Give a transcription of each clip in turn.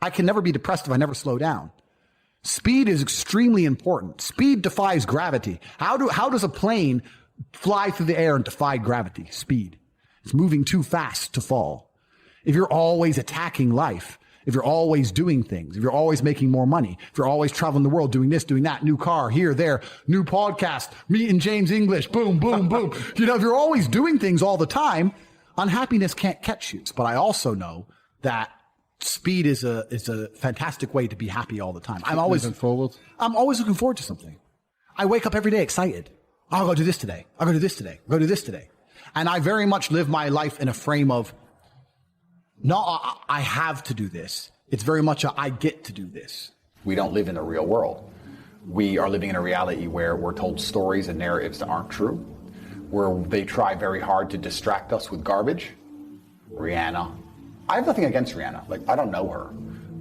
I can never be depressed if I never slow down. Speed is extremely important. Speed defies gravity. How does a plane fly through the air and defy gravity? Speed. It's moving too fast to fall. If you're always attacking life, if you're always doing things, if you're always making more money, if you're always traveling the world, doing this, doing that, new car, here, there, new podcast, meeting James English, boom, boom, boom. You know, if you're always doing things all the time, unhappiness can't catch you. But I also know that speed is a fantastic way to be happy all the time. I'm always looking forward to something. I wake up every day excited. I'll go do this today. I'll go do this today. I'll go do this today. And I very much live my life in a frame of, no, I have to do this. It's very much a, I get to do this. We don't live in the real world. We are living in a reality where we're told stories and narratives that aren't true, where they try very hard to distract us with garbage. Rihanna. I have nothing against Rihanna. Like, I don't know her.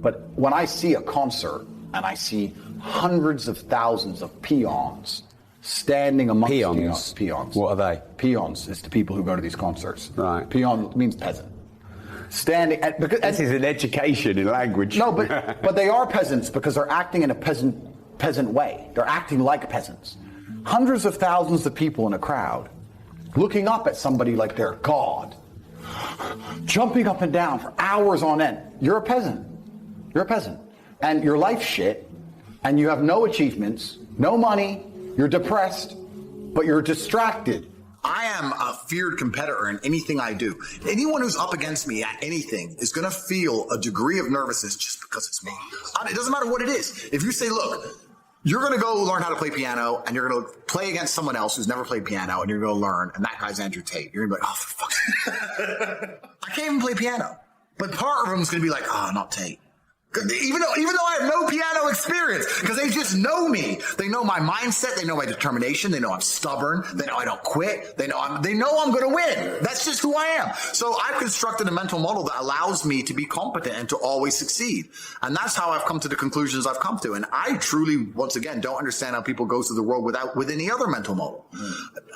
But when I see a concert and I see hundreds of thousands of peons standing amongst peons. What are they? Peons is the people who go to these concerts. Right. Peon means peasant. Standing at, because this is an education in language. No, but they are peasants because they're acting in a peasant way. They're acting like peasants. Hundreds of thousands of people in a crowd looking up at somebody like they're God, jumping up and down for hours on end. You're a peasant. You're a peasant. And your life's shit, and you have no achievements, no money, you're depressed, but you're distracted. I am a feared competitor in anything I do. Anyone who's up against me at anything is going to feel a degree of nervousness just because it's me. It doesn't matter what it is. If you say, look, you're going to go learn how to play piano, and you're going to play against someone else who's never played piano, and you're going to learn, and that guy's Andrew Tate. You're going to be like, oh, for fuck's sake. I can't even play piano. But part of them is going to be like, oh, not Tate. Even though I have no piano experience, because they just know me. They know my mindset. They know my determination. They know I'm stubborn. They know I don't quit. They know I'm going to win. That's just who I am. So I've constructed a mental model that allows me to be competent and to always succeed. And that's how I've come to the conclusions I've come to. And I truly, once again, don't understand how people go through the world with any other mental model.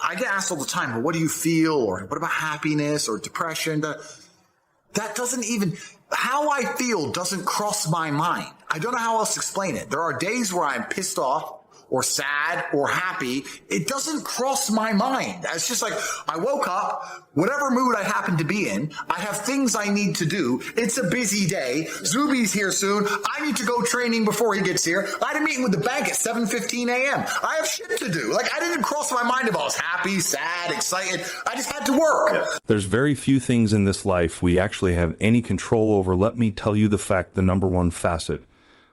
I get asked all the time, well, what do you feel? Or what about happiness or depression? That doesn't even... How I feel doesn't cross my mind. I don't know how else to explain it. There are days where I'm pissed off or sad or happy. It doesn't cross my mind. It's just like I woke up, whatever mood I happen to be in, I have things I need to do. It's a busy day. Zuby's here soon. I need to go training before he gets here. I had a meeting with the bank at 7:15 a.m. I have shit to do. Like, I didn't cross my mind if I was happy, sad, excited. I just had to work. There's very few things in this life we actually have any control over. Let me tell you the number one facet.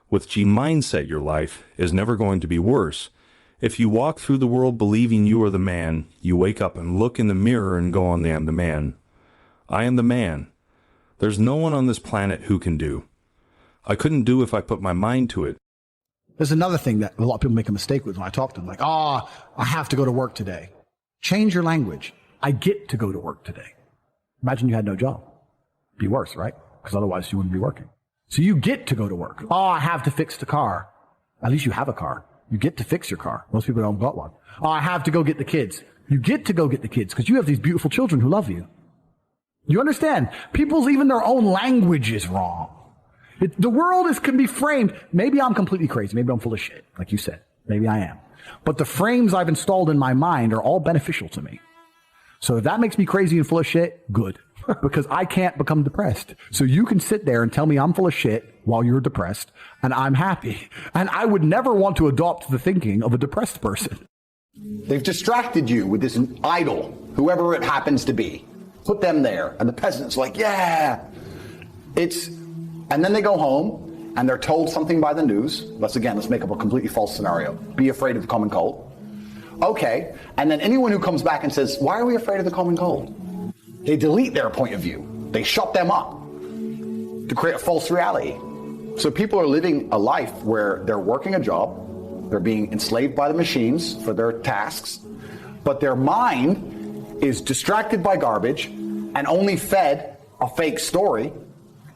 With G mindset, your life is never going to be worse. If you walk through the world believing you are the man, you wake up and look in the mirror and go on, I am the man. I am the man. There's no one on this planet who can do. I couldn't do if I put my mind to it. There's another thing that a lot of people make a mistake with when I talk to them, like, I have to go to work today. Change your language. I get to go to work today. Imagine you had no job. Be worse, right? Because otherwise you wouldn't be working. So you get to go to work. I have to fix the car. At least you have a car. You get to fix your car. Most people don't got one. I have to go get the kids. You get to go get the kids because you have these beautiful children who love you. You understand? People's even their own language is wrong. The world can be framed. Maybe I'm completely crazy. Maybe I'm full of shit, like you said. Maybe I am. But the frames I've installed in my mind are all beneficial to me. So if that makes me crazy and full of shit, good. Because I can't become depressed. So you can sit there and tell me I'm full of shit while you're depressed, and I'm happy. And I would never want to adopt the thinking of a depressed person. They've distracted you with this idol, whoever it happens to be. Put them there, and the peasant's like, yeah. And then they go home, and they're told something by the news. Let's make up a completely false scenario. Be afraid of the common cold. Okay, and then anyone who comes back and says, why are we afraid of the common cold? They delete their point of view. They shut them up to create a false reality. So people are living a life where they're working a job, they're being enslaved by the machines for their tasks, but their mind is distracted by garbage and only fed a fake story,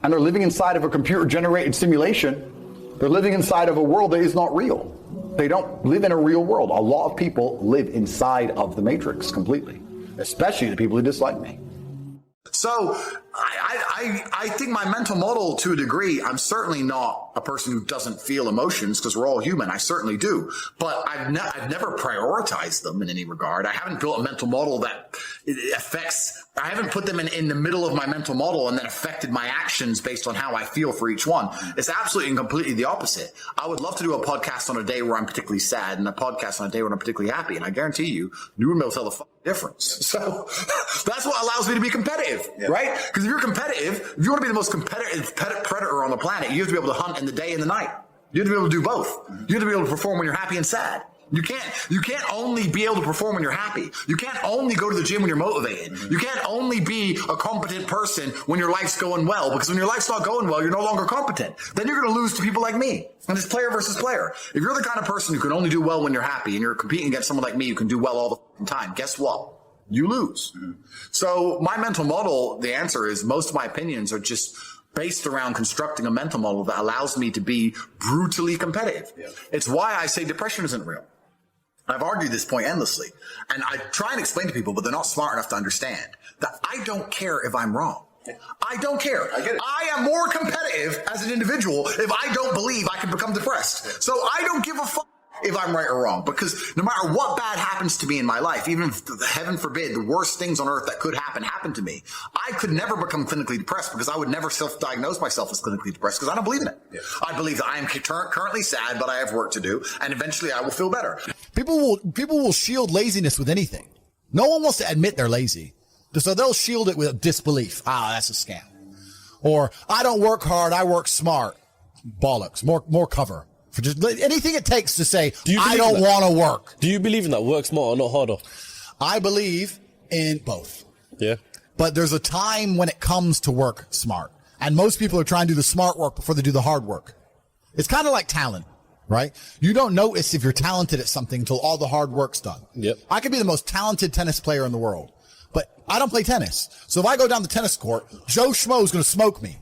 and they're living inside of a computer-generated simulation. They're living inside of a world that is not real. They don't live in a real world. A lot of people live inside of the matrix completely, especially the people who dislike me. So I think my mental model, to a degree, I'm certainly not a person who doesn't feel emotions, because we're all human. I certainly do. But I've never prioritized them in any regard. I haven't built a mental model that I haven't put them in the middle of my mental model and then affected my actions based on how I feel for each one. It's absolutely and completely the opposite. I would love to do a podcast on a day where I'm particularly sad and a podcast on a day when I'm particularly happy. And I guarantee you wouldn't be able to tell the difference. So that's what allows me to be competitive, right? Because if you're competitive, if you want to be the most competitive predator on the planet, you have to be able to hunt in the day and the night. You have to be able to do both. You have to be able to perform when you're happy and sad. You can't only be able to perform when you're happy. You can't only go to the gym when you're motivated. You can't only be a competent person when your life's going well, because when your life's not going well, you're no longer competent. Then you're going to lose to people like me. And it's player versus player. If you're the kind of person who can only do well when you're happy and you're competing against someone like me who can do well all the time, guess what? You lose. So my mental model, the answer is most of my opinions are just based around constructing a mental model that allows me to be brutally competitive. It's why I say depression isn't real. I've argued this point endlessly, and I try and explain to people, but they're not smart enough to understand that I don't care if I'm wrong. I don't care. I am more competitive as an individual if I don't believe I can become depressed. So I don't give a fuck if I'm right or wrong, because no matter what bad happens to me in my life, even if, heaven forbid, the worst things on earth that could happen to me, I could never become clinically depressed, because I would never self-diagnose myself as clinically depressed, because I don't believe in it. I believe that I am currently sad, but I have work to do, and eventually I will feel better. People will shield laziness with anything. No one wants to admit they're lazy, so they'll shield it with disbelief. That's a scam. Or I don't work hard, I work smart. Bollocks. More cover. For just anything it takes to say, I don't want to work. Do you believe in that? Work smarter, not harder? I believe in both. Yeah. But there's a time when it comes to work smart. And most people are trying to do the smart work before they do the hard work. It's kind of like talent, right? You don't notice if you're talented at something until all the hard work's done. Yep. I could be the most talented tennis player in the world, but I don't play tennis. So if I go down the tennis court, Joe Schmo's going to smoke me.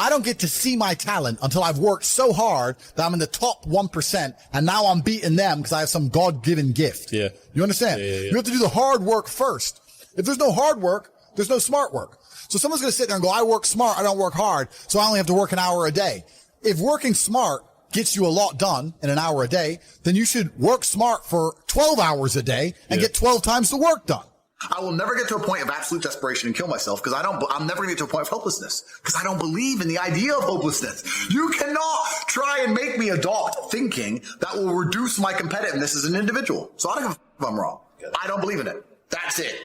I don't get to see my talent until I've worked so hard that I'm in the top 1%, and now I'm beating them because I have some God-given gift. Yeah. You understand? Yeah. You have to do the hard work first. If there's no hard work, there's no smart work. So someone's going to sit there and go, I work smart, I don't work hard, so I only have to work an hour a day. If working smart gets you a lot done in an hour a day, then you should work smart for 12 hours a day and get 12 times the work done. I will never get to a point of absolute desperation and kill myself, because I'm never going to get to a point of hopelessness, because I don't believe in the idea of hopelessness. You cannot try and make me adopt thinking that will reduce my competitiveness as an individual. So I don't give a f- if I'm wrong. I don't believe in it. That's it.